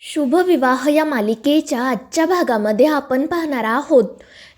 शुभविवाह या मालिकेच्या आजच्या भागामध्ये आपण पाहणार आहोत.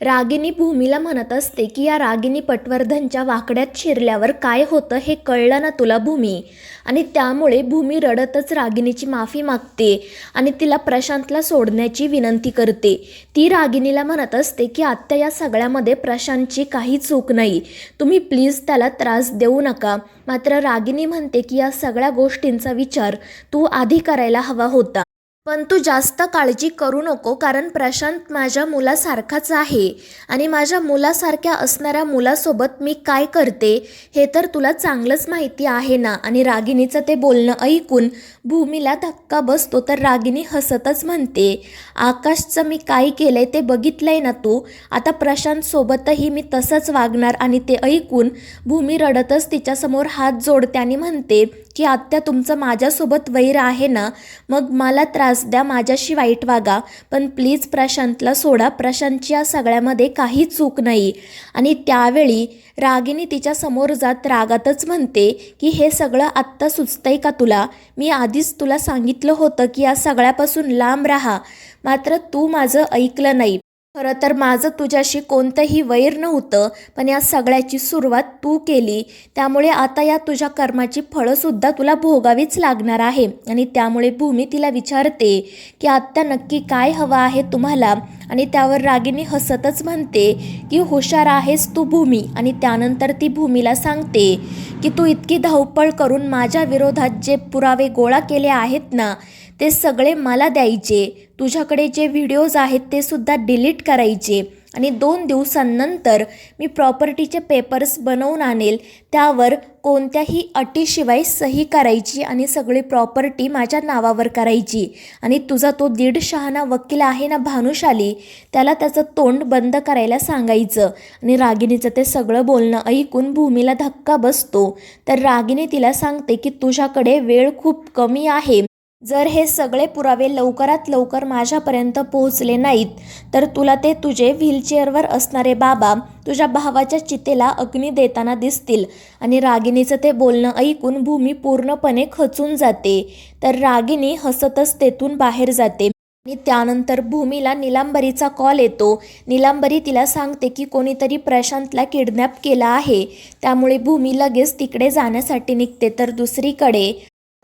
रागिनी भूमीला म्हणत असते की या रागिनी पटवर्धनच्या वाकड्यात शिरल्यावर काय होतं हे कळलं ना तुला भूमी. आणि त्यामुळे भूमी रडतच रागिनीची माफी मागते आणि तिला प्रशांतला सोडण्याची विनंती करते. ती रागिनीला म्हणत असते की आत्ता या सगळ्यामध्ये प्रशांतची काही चूक नाही, तुम्ही प्लीज त्याला त्रास देऊ नका. मात्र रागिनी म्हणते की या सगळ्या गोष्टींचा विचार तू आधी करायला हवा होता, पण तू जास्त काळजी करू नको, कारण प्रशांत माझ्या मुलासारखाच आहे आणि माझ्या मुलासारख्या असणाऱ्या मुलासोबत मी काय करते हे तर तुला चांगलंच माहिती आहे ना. आणि रागिनीचं ते बोलणं ऐकून भूमीला धक्का बसतो. तर रागिनी हसतच म्हणते, आकाशचं मी काय केलंय ते बघितलंय ना तू, आता प्रशांतसोबतही मी तसंच वागणार. आणि ते ऐकून भूमी रडतच तिच्यासमोर हात जोडते आणि म्हणते की आत्या तुमचं माझ्यासोबत वैर आहे ना, मग मला त्रास द्या, माझ्याशी वाईट वागा, पण प्लीज प्रशांतला सोडा, प्रशांतची या सगळ्यामध्ये काही चूक नाही. आणि त्यावेळी रागिनी तिच्या समोर जात रागातच म्हणते की हे सगळं आत्ता सुचतंय का तुला? मी आधीच तुला सांगितलं होतं की या सगळ्यापासून लांब राहा, मात्र तू माझं ऐकलं नाही. खरं तर माझं तुझ्याशी कोणतंही वैर नव्हतं, पण या सगळ्याची सुरुवात तू केली, त्यामुळे आता या तुझ्या कर्माची फळंसुद्धा तुला भोगावीच लागणार आहे. आणि त्यामुळे भूमी तिला विचारते की आत्ता नक्की काय हवं आहे तुम्हाला? आणि त्यावर रागिनी हसतच म्हणते की हुशार आहेस तू भूमी. आणि त्यानंतर ती भूमीला सांगते की तू इतकी धावपळ करून माझ्या विरोधात जे पुरावे गोळा केले आहेत ना, ते सगळे मला द्यायचे. तुझ्याकडे जे व्हिडिओज आहेत ते सुद्धा डिलीट करायचे आणि 2 दिवसांनंतर मी प्रॉपर्टीचे पेपर्स बनवून आणेल, त्यावर कोणत्याही अटीशिवाय सही करायची आणि सगळी प्रॉपर्टी माझ्या नावावर करायची. आणि तुझा तो 1.5 शहाणा वकील आहे ना भानुशाली, त्याला त्याचं तोंड बंद करायला सांगायचं. आणि रागिनीचं ते सगळं बोलणं ऐकून भूमीला धक्का बसतो. तर रागिनी तिला सांगते की तुझ्याकडे वेळ खूप कमी आहे, जर हे सगळे पुरावे लवकरात लवकर माझ्यापर्यंत पोहोचले नाहीत तर तुला ते तुझे व्हीलचेअरवर असणारे बाबा तुझ्या भावाच्या चितेला अग्नी देताना दिसतील. आणि रागिनीचं ते बोलणं ऐकून भूमी पूर्णपणे खचून जाते. तर रागिनी हसतच तेथून बाहेर जाते. आणि त्यानंतर भूमीला निलांबरीचा कॉल येतो. निलांबरी तिला सांगते की कोणीतरी प्रशांतला किडनॅप केला आहे, त्यामुळे भूमी लगेच तिकडे जाण्यासाठी निघते. तर दुसरीकडे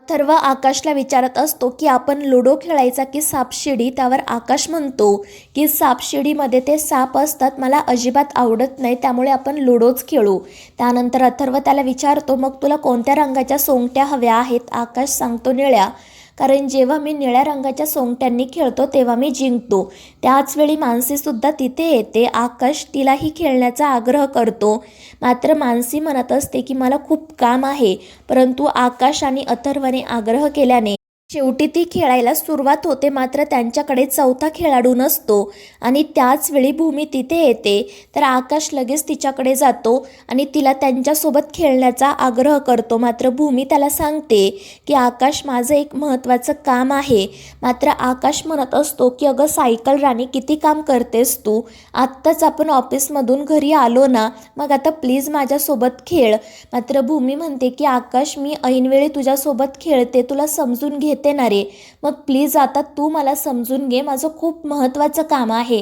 अथर्व आकाशला विचारत असतो की आपण लुडो खेळायचा की सापशिडी? त्यावर आकाश म्हणतो की सापशिडीमध्ये ते साप असतात, मला अजिबात आवडत नाही, त्यामुळे आपण लुडोच खेळू. त्यानंतर अथर्व त्याला विचारतो मग तुला कोणत्या रंगाच्या सोंगट्या हव्या आहेत? आकाश सांगतो निळ्या, कारण जेव्हा मी निळ्या रंगाच्या सोंगट्यांनी खेळतो तेव्हा मी जिंकतो. त्याचवेळी मानसीसुद्धा तिथे येते. आकाश तिलाही खेळण्याचा आग्रह करतो, मात्र मानसी म्हणत असते की मला खूप काम आहे. परंतु आकाश आणि अथर्वने आग्रह केल्याने शेवटी ती खेळायला सुरुवात होते. मात्र त्यांच्याकडे चौथा खेळाडू नसतो. आणि त्याचवेळी भूमी तिथे येते. तर आकाश लगेच तिच्याकडे जातो आणि तिला त्यांच्यासोबत खेळण्याचा आग्रह करतो. मात्र भूमी त्याला सांगते की आकाश माझं एक महत्त्वाचं काम आहे. मात्र आकाश म्हणत असतो की अगं सायकल राणी, किती काम करतेस तू? आत्ताच आपण ऑफिसमधून घरी आलो ना, मग आता प्लीज माझ्यासोबत खेळ. मात्र भूमी म्हणते की आकाश, मी ऐनवेळी तुझ्यासोबत खेळते, तुला समजून घेते ना रे, मग प्लीज आता तू मला समजून घे, माझं खूप महत्त्वाचं काम आहे.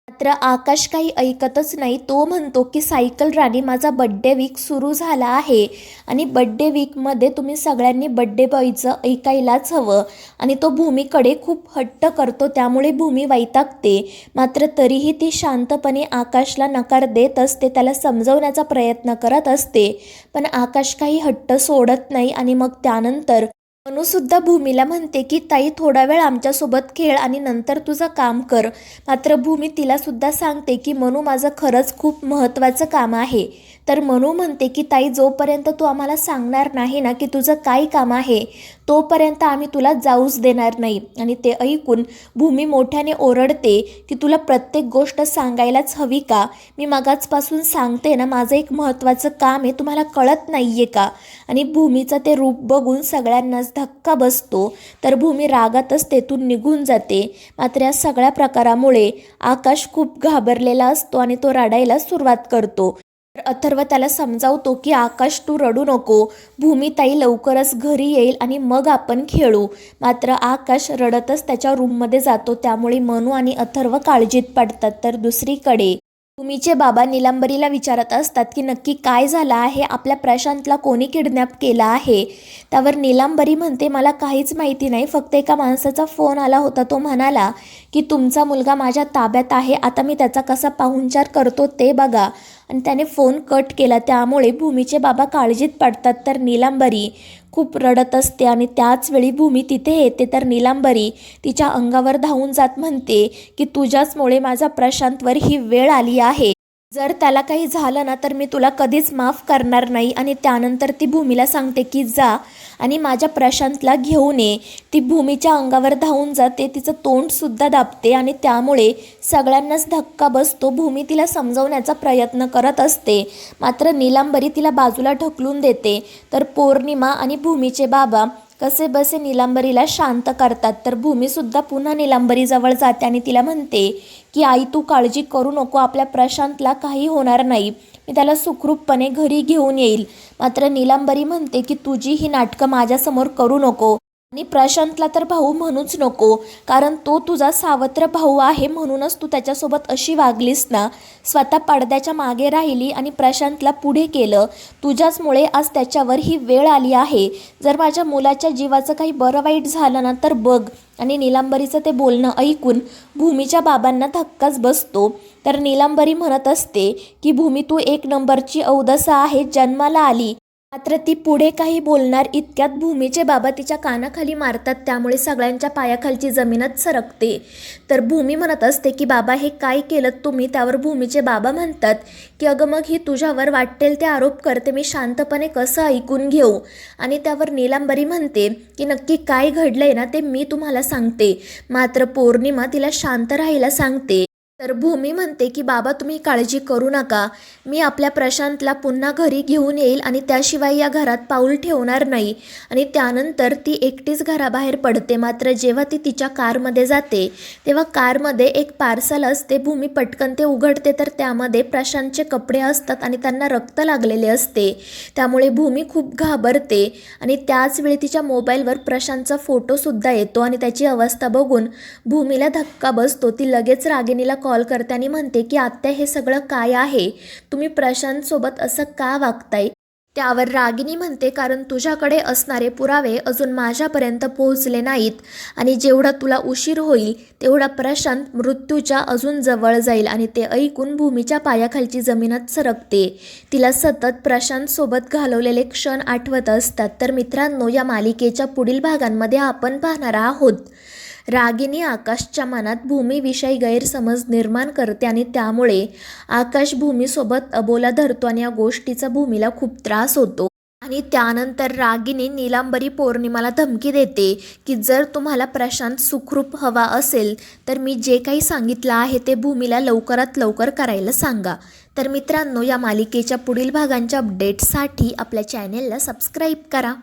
मात्र आकाश काही ऐकतच नाही. तो म्हणतो की सायकल राणी, माझा बड्डे वीक सुरू झाला आहे आणि बड्डे वीकमध्ये तुम्ही सगळ्यांनी बड्डे बॉयचं ऐकायलाच हवं. आणि तो भूमीकडे खूप हट्ट करतो, त्यामुळे भूमी वैतागते. मात्र तरीही ती शांतपणे आकाशला नकार देत असते, त्याला समजवण्याचा प्रयत्न करत असते, पण आकाश काही हट्ट सोडत नाही. आणि मग त्यानंतर मनूसुद्धा भूमीला म्हणते की ताई, थोडा वेळ आमच्यासोबत खेळ आणि नंतर तुझं काम कर. मात्र भूमी तिलासुद्धा सांगते की मनू, माझं खरंच खूप महत्त्वाचं काम आहे. तर मनू म्हणते की ताई, जोपर्यंत तू आम्हाला सांगणार नाही ना की तुझं काय काम आहे, तोपर्यंत आम्ही तुला जाऊच देणार नाही. आणि ते ऐकून भूमी मोठ्याने ओरडते की तुला प्रत्येक गोष्ट सांगायलाच हवी का? मी मगाचपासून सांगते ना, माझं एक महत्त्वाचं काम आहे, तुम्हाला कळत नाही आहे का? आणि भूमीचं ते रूप बघून सगळ्यांनाच धक्का बसतो. तर भूमी रागातच तेथून निघून जाते. मात्र या सगळ्या प्रकारामुळे आकाश खूप घाबरलेला असतो आणि तो रडायला सुरुवात करतो. अथर्व त्याला समजावतो की आकाश तू रडू नको, भूमिताई लवकरच घरी येईल आणि मग आपण खेळू. मात्र आकाश रडतच त्याच्या रूममध्ये जातो. त्यामुळे मनू आणि अथर्व काळजीत पडतात. तर दुसरीकडे भूमीचे बाबा नीलांबरीला विचारत असतात की नक्की काय झालं आहे, आपल्या प्रशांतला कोणी किडनॅप केला आहे. त्यावर नीलांबरी म्हणते मला काहीच माहिती नाही, फक्त एका माणसाचा फोन आला होता. तो म्हणाला की तुमचा मुलगा माझ्या ताब्यात आहे, आता मी त्याचा कसा पाहुणचार करतो ते बघा. आणि त्याने फोन कट केला. त्यामुळे भूमीचे बाबा काळजीत पडतात. तर नीलांबरी खूप रडत असते आणि त्याच वेळी भूमी तिथे येते. तर नीलांबरी तिच्या अंगावर धावून जात म्हणते की तुझ्याचमुळे माझा प्रशांतवर ही वेळ आली आहे. जर त्याला काही झालं ना तर मी तुला कधीच माफ करणार नाही. आणि त्यानंतर ती भूमीला सांगते की जा आणि माझ्या प्रशांतला घेऊन ये. ती भूमीच्या अंगावर धावून जाते, तिचं तोंडसुद्धा दाबते आणि त्यामुळे सगळ्यांनाच धक्का बसतो. भूमी तिला समजवण्याचा प्रयत्न करत असते, मात्र नीलांबरी तिला बाजूला ढकलून देते. तर पौर्णिमा आणि भूमीचे बाबा कसे बसे नीलांबरीला शांत करतात. तर भूमीसुद्धा पुन्हा नीलांबरीजवळ जाते आणि तिला म्हणते की आई तू काळजी करू नको, आपल्या प्रशांतला काही होणार नाही, मी त्याला सुखरूपपणे घरी घेऊन येईल. मात्र नीलांबरी म्हणते की तुझी ही नाटकं माझ्यासमोर करू नको आणि प्रशांतला तर भाऊ म्हणूच नको, कारण तो तुझा सावत्र भाऊ आहे, म्हणूनच तू त्याच्यासोबत अशी वागलीस ना. स्वतः पडद्याच्या मागे राहिली आणि प्रशांतला पुढे केलं. तुझ्याचमुळे आज त्याच्यावर ही वेळ आली आहे. जर माझ्या मुलाच्या जीवाचं काही बरं वाईट झालं ना तर बघ. आणि नीलांबरीचं ते बोलणं ऐकून भूमीच्या बाबांना धक्काच बसतो. तर नीलांबरी म्हणत असते की भूमी तू एक नंबरची अवदसा आहे, जन्माला आली. मात्र ती पुढे काही बोलणार इतक्यात भूमीचे बाबा तिच्या कानाखाली मारतात. त्यामुळे सगळ्यांच्या पायाखालची जमीनच सरकते. तर भूमी म्हणत असते की बाबा हे काय केलं तुम्ही. त्यावर भूमीचे बाबा म्हणतात की अगं मग ही तुझ्यावर वाटेल ते आरोप करते, मी शांतपणे कसं ऐकून घेऊ. आणि त्यावर नीलांबरी म्हणते की नक्की काय घडलंय ना ते मी तुम्हाला सांगते. मात्र पौर्णिमा तिला शांत राहायला सांगते. तर भूमी म्हणते की बाबा तुम्ही काळजी करू नका, मी आपल्या प्रशांतला पुन्हा घरी घेऊन येईल आणि त्याशिवाय या घरात पाऊल ठेवणार नाही. आणि त्यानंतर ती एकटीच घराबाहेर पडते. मात्र जेव्हा ती तिच्या कारमध्ये जाते तेव्हा कारमध्ये एक पार्सल असते. भूमी पटकन ते उघडते तर त्यामध्ये प्रशांतचे कपडे असतात आणि त्यांना रक्त लागलेले असते. त्यामुळे भूमी खूप घाबरते आणि त्याचवेळी तिच्या मोबाईलवर प्रशांतचा फोटोसुद्धा येतो आणि त्याची अवस्था बघून भूमीला धक्का बसतो. ती लगेच रागिणीला कॉल करते आणि म्हणते की आत्या हे सगळं काय आहे, तुम्ही प्रशांतसोबत असं का वागताय. त्यावर रागिणी म्हणते कारण तुझ्याकडे असणारे पुरावे अजून माझ्यापर्यंत पोहोचले नाहीत आणि जेवढा तुला उशीर होईल तेवढा प्रशांत मृत्यूच्या अजून जवळ जाईल. आणि ते ऐकून भूमीच्या पायाखालची जमीनच सरकते. तिला सतत प्रशांतसोबत घालवलेले क्षण आठवत असतात. तर मित्रांनो, या मालिकेच्या पुढील भागांमध्ये आपण पाहणार आहोत रागिणी आकाशच्या मनात भूमीविषयी गैरसमज निर्माण करते आणि त्यामुळे आकाश भूमीसोबत अबोला धरतो आणि या गोष्टीचा भूमीला खूप त्रास होतो. आणि त्यानंतर रागिणी नीलांबरी पौर्णिमाला धमकी देते की जर तुम्हाला प्रशांत सुखरूप हवा असेल तर मी जे काही सांगितलं आहे ते भूमीला लवकरात लवकर करायला सांगा. तर मित्रांनो, या मालिकेच्या पुढील भागांच्या अपडेट्ससाठी आपल्या चॅनेलला सबस्क्राईब करा.